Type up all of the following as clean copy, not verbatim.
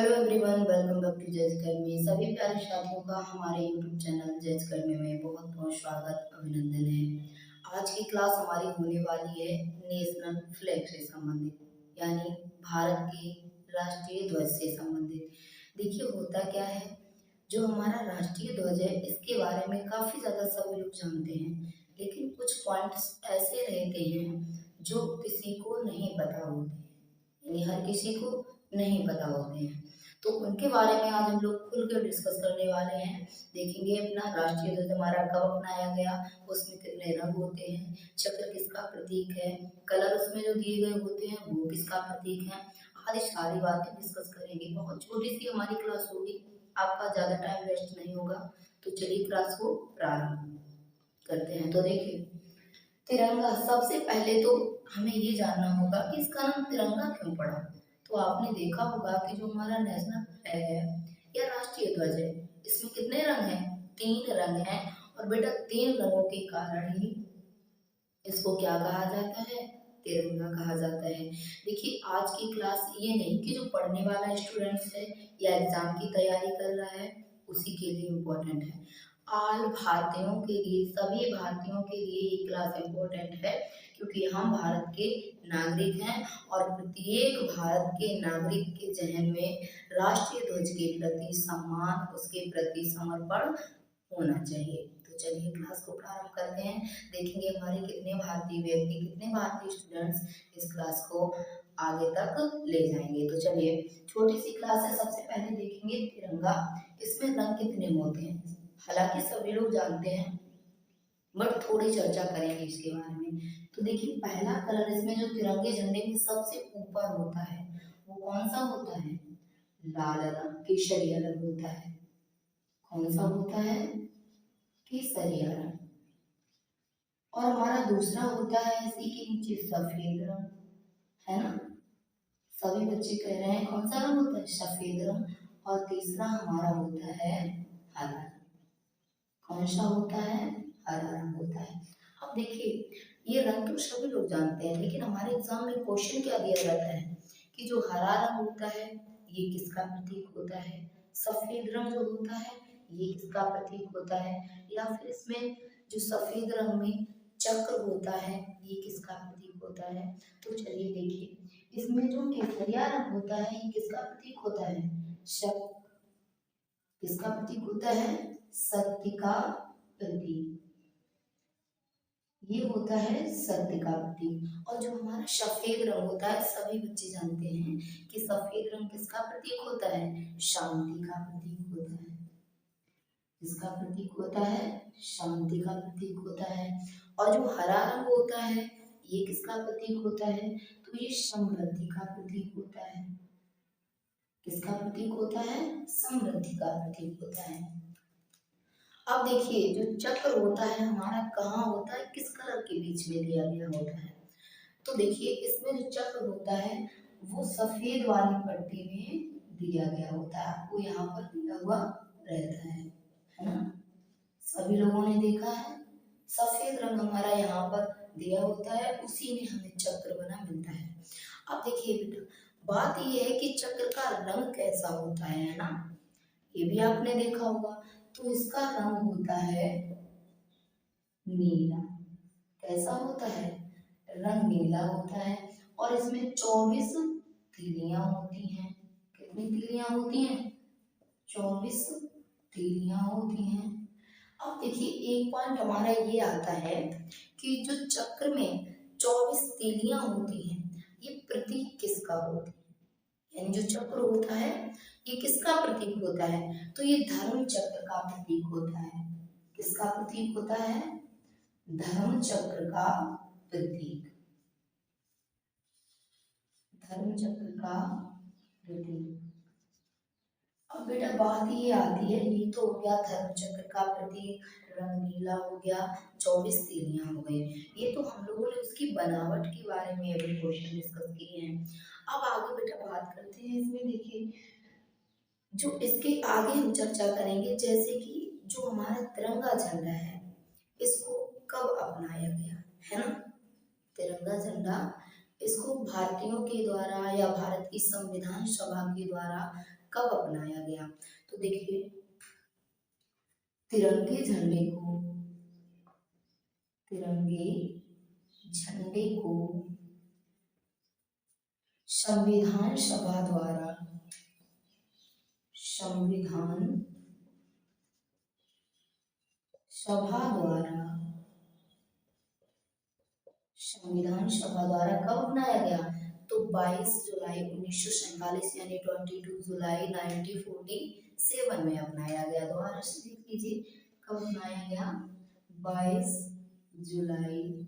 Hello everyone, welcome back to जज Academy. सभी प्यारे साथियों का हमारे यूट्यूब चैनल जज अकेडमी में बहुत बहुत स्वागत, अभिनंदन है। आज की क्लास हमारी होने वाली है नेशनल फ्लैग से संबंधित, यानी भारत के राष्ट्रीय ध्वज से संबंधित। देखिए होता क्या है, जो हमारा राष्ट्रीय ध्वज है इसके बारे में काफ़ी ज़्यादा सभी लोग जानते हैं, लेकिन कुछ पॉइंट्स ऐसे रहते हैं जो किसी को नहीं पता होते, यानी हर किसी को नहीं पता होते हैं। तो उनके बारे में आज हम लोग खुल कर डिस्कस करने वाले हैं। देखेंगे अपना राष्ट्रीय ध्वज हमारा कब अपनाया गया, उसमें कितने रंग होते हैं, चक्र किसका प्रतीक है, कलर उसमें जो दिए गए होते हैं वो किसका प्रतीक है, आदि सारी बातें डिस्कस करेंगे। बहुत छोटी सी हमारी क्लास होगी, आपका ज़्यादा टाइम वेस्ट नहीं होगा। तो चलिए क्लास को प्रारंभ करते हैं। तो देखिए, तिरंगा सबसे पहले तो हमें ये जानना होगा कि इसका नाम तिरंगा क्यों पड़ा। तो आपने देखा होगा कि जो हमारा नेशनल फ्लैग है या राष्ट्रीय ध्वज है, इसमें कितने रंग हैं? 3 रंग हैं। और बेटा 3 रंगों के कारण ही इसको क्या कहा जाता है? तिरंगा कहा जाता है। देखिए आज की क्लास ये नहीं कि जो पढ़ने वाला स्टूडेंट्स है या एग्जाम की तैयारी कर रहा है उसी के लिए इम्पोर्टेंट है। ऑल भारतीयों के लिए, सभी भारतीयों के लिए ये क्लास इम्पोर्टेंट है, क्योंकि हम भारत के नागरिक हैं और प्रत्येक भारत के नागरिक के जहन में राष्ट्रीय ध्वज के प्रति सम्मान, उसके प्रति समर्पण होना चाहिए। तो चलिए क्लास को प्रारंभ करते हैं। देखेंगे हमारे कितने भारतीय व्यक्ति, कितने भारतीय स्टूडेंट्स इस क्लास को आगे तक ले जाएंगे। तो चलिए, छोटी सी क्लास है, सबसे पहले देखेंगे तिरंगा। इसमें रंग कितने होते हैं? हालांकि सभी लोग जानते हैं, बट थोड़ी चर्चा करेंगे इसके बारे में। तो देखिए पहला कलर इसमें जो तिरंगे झंडे में सबसे ऊपर होता है वो कौन सा होता है? लाल रंग, केसरिया रंग होता है। कौन सा होता है? केसरिया रंग। और हमारा दूसरा होता है इसी के नीचे सफेद रंग, है ना? सभी बच्चे कह रहे हैं कौन सा रंग होता है? सफेद रंग। और तीसरा हमारा होता है हरा रंग। कौन सा होता है? हरा रंग होता है। अब देखिए, ये रंग तो सभी लोग जानते हैं, लेकिन हमारे एग्जाम में क्वेश्चन क्या दिया जाता है कि जो हरा रंग होता है ये किसका प्रतीक होता है, सफेद रंग जो होता है ये किसका प्रतीक होता है, या फिर इसमें जो सफेद रंग में चक्र होता है ये किसका प्रतीक होता है। तो चलिए देखिए, इसमें जो केसरिया रंग होता है ये किसका प्रतीक होता है? शक किसका प्रतीक होता है? सत्य का प्रतीक। ये होता है सत्य का प्रतीक। और जो हमारा सफेद रंग होता है, सभी बच्चे जानते हैं कि सफेद रंग किसका प्रतीक होता है? शांति का प्रतीक होता है। किसका प्रतीक होता है? शांति का प्रतीक होता है। और जो हरा रंग होता है ये किसका प्रतीक होता है? तो ये समृद्धि का प्रतीक होता है। किसका प्रतीक होता है? समृद्धि का प्रतीक होता है। अब देखिए, जो चक्र होता है हमारा कहाँ होता है, किस कलर के बीच में दिया गया होता है? तो देखिए, इसमें जो चक्र होता है वो सफेद वाली पट्टी में दिया गया होता है, आपको यहाँ पर दिया हुआ रहता है ना? सभी लोगों ने देखा है, सफेद रंग हमारा यहाँ पर दिया होता है, उसी में हमें चक्र बना मिलता है। अब देखिए बेटा, बात यह है कि चक्र का रंग कैसा होता है ना? ये भी आपने देखा होगा। तो इसका रंग होता है नीला। कैसा होता है? रंग नीला होता है। और इसमें 24 तीलियां होती हैं। कितनी तीलियां होती हैं? 24 तीलियां होती हैं। अब देखिए, एक पॉइंट हमारा ये आता है कि जो चक्र में 24 तीलियां होती हैं ये प्रतीक किसका होता है? यानी जो चक्र होता है ये किसका प्रतीक होता है? तो ये धर्म चक्र का प्रतीक होता है। किसका प्रतीक होता है? धर्म चक्र का प्रतीक। धर्म चक्र का प्रतीक। अब बेटा बात ये आती है, ये तो हो गया धर्म चक्र का प्रतीक, रंग नीला हो गया, 24 तीलियां हो गई। ये तो हम लोगों ने उसकी बनावट के बारे में अभी क्वेश्चन डिस्कस किए हैं। अब आगे बेटा बात करते हैं, इसमें देखिए जो इसके आगे हम चर्चा करेंगे, जैसे कि जो हमारा तिरंगा झंडा है इसको कब अपनाया गया, है ना? तिरंगा झंडा इसको भारतीयों के द्वारा या भारत की संविधान सभा के द्वारा कब अपनाया गया? तो देखिए, तिरंगे झंडे को तिरंगे झंडे को संविधान सभा द्वारा संविधान सभा द्वारा संविधान सभा द्वारा कब अपनाया गया? तो 22 जुलाई 1947 यानी 22 जुलाई 1947 में अपनाया गया। दोबारा से देख लीजिए, कब अपनाया गया? 22 जुलाई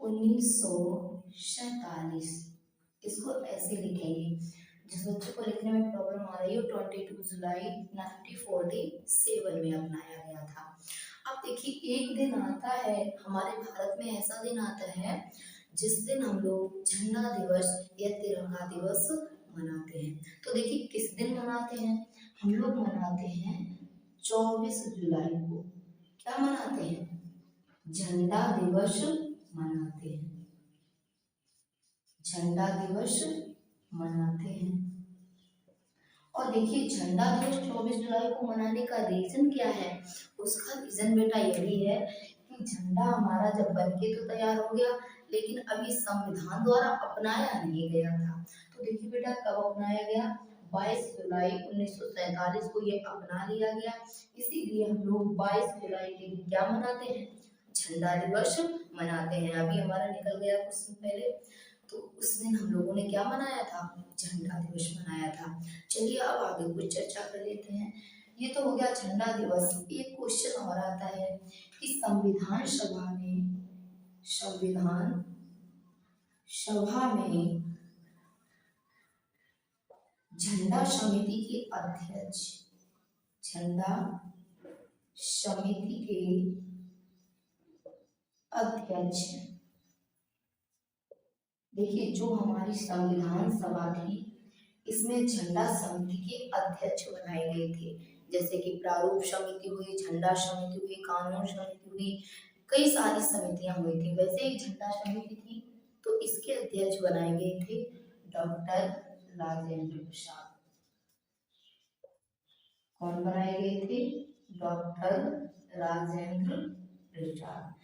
1947। इसको ऐसे लिखेंगे, जिस बच्चे को लिखने में प्रॉब्लम आ रही हो, 22 जुलाई 1947 में अपनाया गया था। अब देखिए, एक दिन आता है हमारे भारत में, ऐसा दिन आता है जिस दिन हम लोग झंडा दिवस या तिरंगा दिवस मनाते हैं। तो देखिए, किस दिन मनाते हैं? हम लोग मनाते हैं 24 जुलाई को। क्या मनाते हैं? झंडा दिवस मनाते हैं। झंडा दिवस मनाते हैं। और देखिए, झंडा दिवस 24 जुलाई को मनाने का रीजन क्या है? उसका रीजन बेटा यही है कि झंडा हमारा जब बनके तो तैयार हो गया, लेकिन अभी संविधान द्वारा अपनाया नहीं गया था। तो देखिए बेटा, कब अपनाया गया? 22 जुलाई 1947 को ये अपना लिया गया। इसीलिए हम लोग 22 जुलाई के दिन क्या मनाते हैं? झंडा दिवस मनाते हैं। अभी हमारा निकल गया कुछ दिन पहले, तो उस दिन हम लोगों ने क्या मनाया था? झंडा दिवस मनाया था। चलिए, अब आगे कुछ चर्चा कर लेते हैं। ये तो हो गया झंडा दिवस। एक क्वेश्चन और आता है कि संविधान सभा में झंडा समिति के अध्यक्ष झंडा समिति के अध्यक्ष देखिए, जो हमारी संविधान सभा थी, इसमें झंडा समिति के अध्यक्ष बनाए गए थे। जैसे कि प्रारूप समिति हुई, झंडा समिति हुई, कानून समिति हुई, कई सारी समितियां हुई थी। वैसे ही झंडा समिति थी, तो इसके अध्यक्ष बनाए गए थे डॉक्टर राजेंद्र प्रसाद। कौन बनाए गए थे? डॉक्टर राजेंद्र प्रसाद।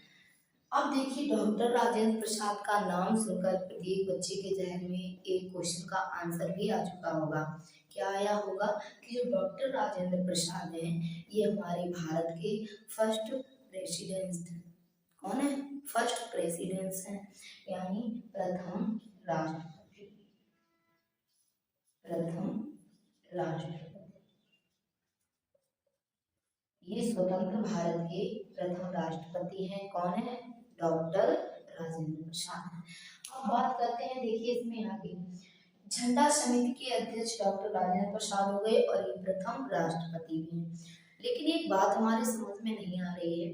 अब देखिए, डॉक्टर राजेंद्र प्रसाद का नाम सुनकर प्रत्येक बच्चे के जहन में एक क्वेश्चन का आंसर भी आ चुका होगा। क्या आया होगा? कि जो डॉक्टर राजेंद्र प्रसाद हैं, ये हमारे भारत के फर्स्ट प्रेसिडेंट हैं। कौन है? फर्स्ट प्रेसिडेंट हैं, यानी प्रथम राष्ट्रपति। प्रथम राष्ट्रपति। ये स्वतंत्र भारत के प्रथम राष्ट्रपति हैं। कौन है? डॉक्टर राजेंद्र प्रसाद। अब बात करते हैं, देखिए इसमें आगे, झंडा समिति के अध्यक्ष डॉक्टर राजेंद्र प्रसाद हो गए और ये प्रथम राष्ट्रपति भी हैं। लेकिन एक बात हमारे समझ में नहीं आ रही है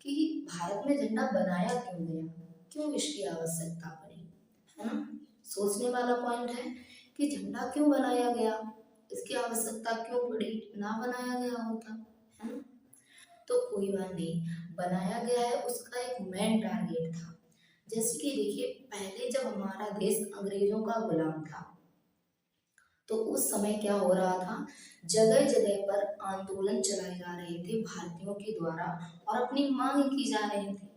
कि भारत में झंडा बनाया क्यों गया, क्यों इसकी आवश्यकता पड़ी, है ना? सोचने वाला पॉइंट है कि झंडा क्यों बनाया गया, इसकी आवश्यकता क्यों पड़ी, ना बनाया गया होता, है ना? तो कोई बात नहीं, बनाया गया है, उसका एक मेन टारगेट था। जैसे कि देखिए, पहले जब हमारा देश अंग्रेजों का गुलाम था, तो उस समय क्या हो रहा था? जगह जगह पर आंदोलन चलाए जा रहे थे भारतीयों के द्वारा और अपनी मांग की जा रही थी।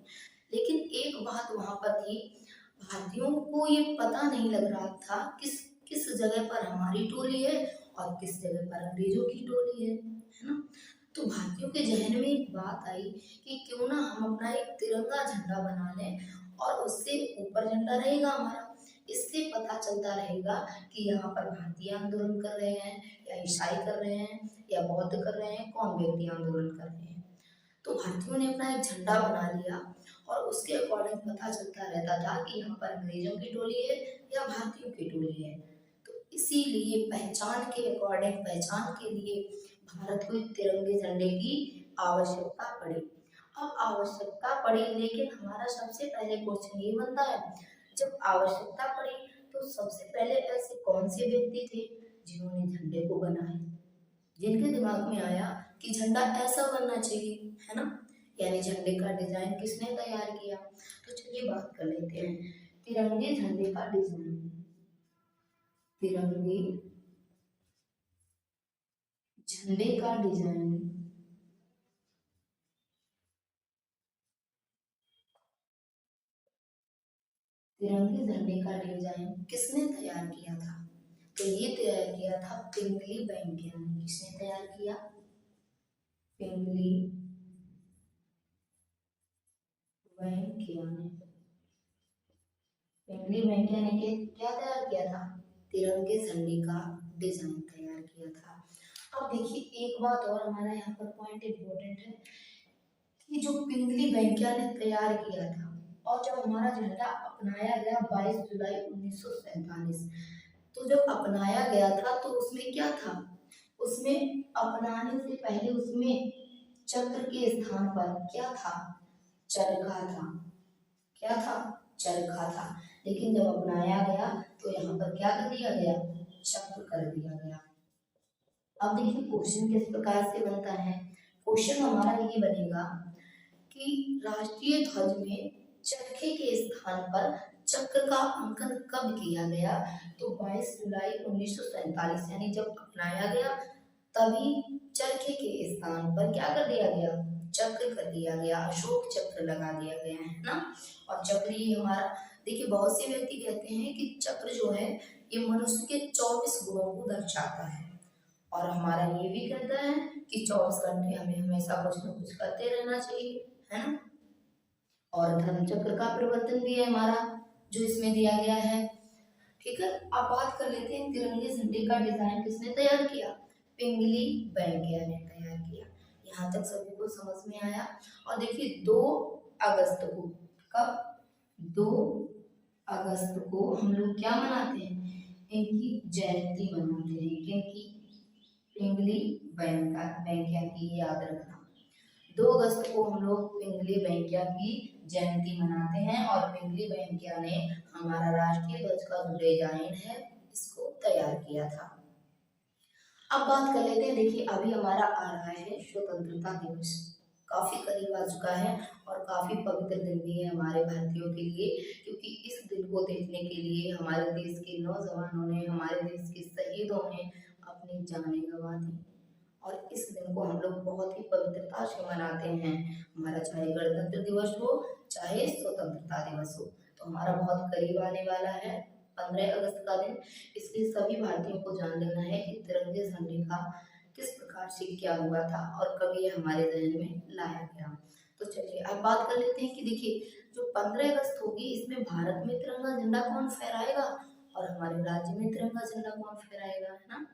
लेकिन एक बात वहां पर थी, भारतीयों को ये पता नहीं लग रहा था किस किस जगह पर हमारी टोली है और किस जगह पर अंग्रेजों की टोली है ना? तो भारतीयों के जहन में एक बात आई कि क्यों ना हम अपना एक तिरंगा झंडा बना लें और उससे ऊपर झंडा रहेगा हमारा। इससे पता चलता रहेगा कि यहाँ पर भारतीय आंदोलन कर रहे हैं या ईसाई कर रहे हैं या बौद्ध कर रहे हैं, कौन व्यक्ति आंदोलन कर रहे हैं। तो भारतीयों ने अपना एक झंडा बना लिया और उसके अकॉर्डिंग पता चलता रहता था कि यहाँ पर अंग्रेजों की टोली है या भारतीयों की टोली है। तो इसीलिए पहचान के अकॉर्डिंग, पहचान के लिए भारत को एक तिरंगे झंडे की आवश्यकता पड़ी। अब आवश्यकता पड़ी, लेकिन हमारा सबसे पहले क्वेश्चन ये बनता है, जब आवश्यकता पड़ी तो सबसे पहले ऐसे कौन से व्यक्ति थे जिन्होंने झंडे को बनाया, जिनके दिमाग में आया कि झंडा ऐसा बनना चाहिए, है ना? यानी झंडे का डिजाइन किसने तैयार किया? तो चलिए बात कर लेते हैं तिरंगे झंडे का डिजाइन। तिरंगे झंडे का डिजाइन तिरंगे झंडे का डिजाइन किसने तैयार किया था? तो ये तैयार किया था पिंगली वेंकैया ने। किसने तैयार किया? पिंगली वेंकैया ने। पिंगली वेंकैया ने क्या तैयार किया था? तिरंगे झंडे का डिजाइन तैयार किया था। अब देखिए एक बात और हमारा यहाँ पर पॉइंट इम्पोर्टेंट है कि जो पिंगली वेंकैया ने तैयार किया था और जब हमारा झंडा अपनाया गया 22 जुलाई 1947, तो जब अपनाया गया था तो उसमें क्या था? उसमें अपनाने से पहले उसमें चक्र के स्थान पर क्या था? चरखा था। क्या था? चरखा था। लेकिन जब अपनाया गया तो यहाँ पर क्या कर दिया गया? चक्र कर दिया गया। अब देखिए क्वेश्चन किस प्रकार से बनता है। क्वेश्चन हमारा ये बनेगा कि राष्ट्रीय ध्वज में चरखे के स्थान पर चक्र का अंकन कब किया गया? तो 22 जुलाई 1947 यानी जब अपनाया गया तभी चरखे के स्थान पर क्या कर दिया गया? चक्र कर दिया गया, अशोक चक्र लगा दिया गया है ना। और चक्र ये हमारा, देखिए बहुत से व्यक्ति कहते हैं कि चक्र जो है ये मनुष्य के 24 गुणों को दर्शाता है, और हमारा ये भी कहता है कि 24 घंटे हमें हमेशा कुछ न कुछ करते रहना चाहिए, है ना। और धर्म चक्र का प्रवर्तन भी है हमारा जो इसमें दिया गया है। ठीक है, अब बात कर लेते हैं तिरंगे झंडे का डिजाइन किसने तैयार किया? पिंगली वेंकैया ने तैयार किया। यहाँ तक सभी को समझ में आया। और देखिए 2 अगस्त को, कब? 2 अगस्त को हम लोग क्या मनाते हैं? इनकी जयंती मनाते हैं। क्योंकि पिंगली वेंकैया की याद रखना। 2 अगस्त को हम लोग पिंगली वेंकैया की जयंती मनाते हैं और पिंगली वेंकैया ने हमारा राष्ट्रीय ध्वज का जो डिजाइन है इसको तैयार किया था। अब बात कर लेते हैं, देखिए अभी हमारा आ रहा है स्वतंत्रता दिवस, काफी करीब आ चुका है और काफी पवित्र दिन भी है हमारे भारतीयों के लिए, क्योंकि इस दिन को देखने के लिए हमारे देश के नौजवानों ने, हमारे देश के शहीदों ने अपनी जानें गंवा दी। और इस दिन को हम लोग बहुत ही पवित्रता से मनाते हैं। हमारा चाहे गणतंत्र दिवस हो चाहे स्वतंत्रता दिवस हो, तो हमारा बहुत करीब आने वाला है 15 अगस्त का दिन। इसलिए सभी भारतीयों को जान लेना है कि तिरंगे झंडे का किस प्रकार से क्या हुआ था और कब ये हमारे जहन में लाया गया। तो चलिए अब बात कर लेते हैं कि देखिए जो 15 अगस्त होगी इसमें भारत में तिरंगा झंडा कौन फहराएगा और हमारे राज्य में तिरंगा झंडा कौन फहराएगा, है ना।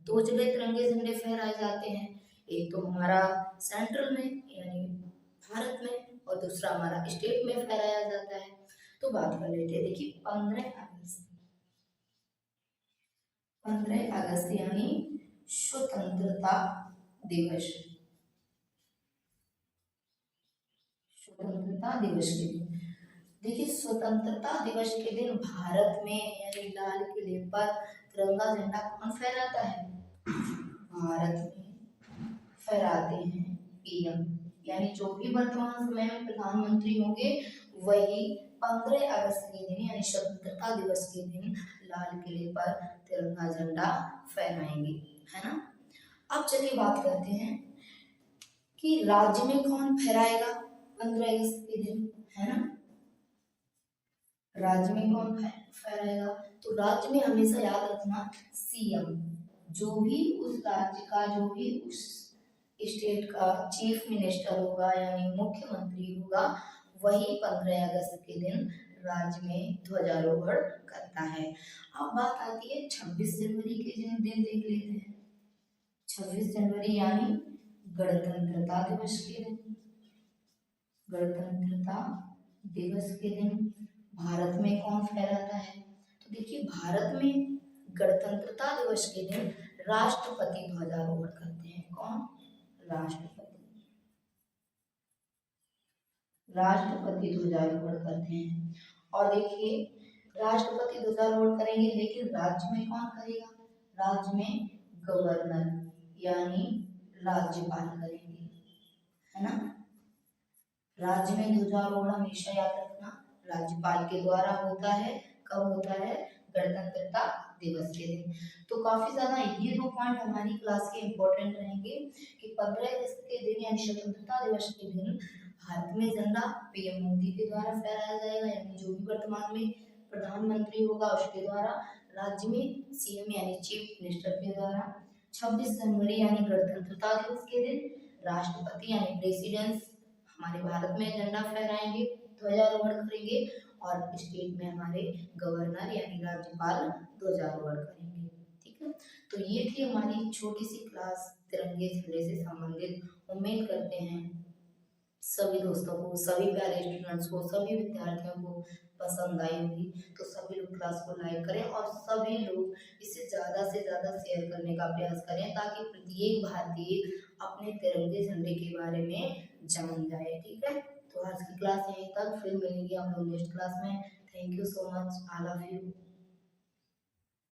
2 जगह तिरंगे झंडे फहराए जाते हैं, एक तो हमारा सेंट्रल में यानी भारत में और दूसरा हमारा स्टेट में फहराया जाता है। तो बात कर लेते हैं, देखिए 15 अगस्त यानी स्वतंत्रता दिवस। स्वतंत्रता दिवस के दिन, देखिए स्वतंत्रता दिवस के दिन भारत में यानी लाल किले पर तिरंगा झंडा कौन फहराता है? भारत में फहराते हैं पीएम, यानी जो भी वर्तमान समय में प्रधानमंत्री होंगे वही 15 अगस्त के दिन यानी स्वतंत्रता दिवस के दिन लाल किले पर तिरंगा झंडा फहराएंगे, है ना। अब चलिए बात करते हैं कि राज्य में कौन फहराएगा 15 अगस्त के दिन, है ना। राज्य में कौन फहराएगा? तो राज्य में हमेशा याद रखना सीएम, जो भी उस राज्य का, जो भी उस स्टेट का चीफ मिनिस्टर होगा यानी मुख्यमंत्री होगा, वही 15 अगस्त के दिन राज्य में ध्वजारोहण करता है। अब बात आती है 26 जनवरी के दिन देख लेते हैं। 26 जनवरी यानी गणतंत्रता दिवस के दिन। गणतंत्रता दिवस के दिन भारत में कौन फहराता है? तो देखिए भारत में गणतंत्रता दिवस के दिन राष्ट्रपति ध्वजारोहण करते हैं। कौन? राष्ट्रपति। राष्ट्रपति ध्वजारोहण करते हैं। और देखिए राष्ट्रपति ध्वजारोहण करेंगे, लेकिन राज्य में कौन करेगा? राज्य में गवर्नर यानी राज्यपाल करेंगे, है ना। राज्य में ध्वजारोहण हमेशा याद रखना राज्यपाल के द्वारा होता है। कब होता है? गणतंत्रता दिवस के दिन। तो काफी ज्यादा ये दो पॉइंट हमारी क्लास के इम्पोर्टेंट रहेंगे कि 15 अगस्त के दिन यानी स्वतंत्रता दिवस के दिन भारत में झंडा पीएम मोदी के द्वारा फहराया जाएगा, यानी जो भी वर्तमान में प्रधानमंत्री होगा उसके द्वारा, राज्य में सीएम यानी चीफ मिनिस्टर के द्वारा। 26 जनवरी यानी गणतंत्रता दिवस के दिन राष्ट्रपति यानी प्रेसिडेंट हमारे भारत में झंडा फहराएंगे, ध्वजारोहण करेंगे, और स्टेट में हमारे गवर्नर यानी राज्यपाल ध्वजारोहण करेंगे। ठीक है, तो ये थी हमारी छोटी सी क्लास तिरंगे झंडे से संबंधित। उम्मीद करते हैं सभी दोस्तों को, सभी प्यारे स्टूडेंट्स को, सभी विद्यार्थियों को पसंद आई होगी। तो सभी लोग क्लास को लाइक करें और सभी लोग इसे ज़्यादा से ज़्यादा शेयर करने का प्रयास करें, ताकि प्रत्येक भारतीय अपने तिरंगे झंडे के बारे में जान जाए। ठीक है, तो आज की क्लास यहीं तक, फिर मिलेंगे हम लोग नेक्स्ट क्लास में। Thank you so much, I love you.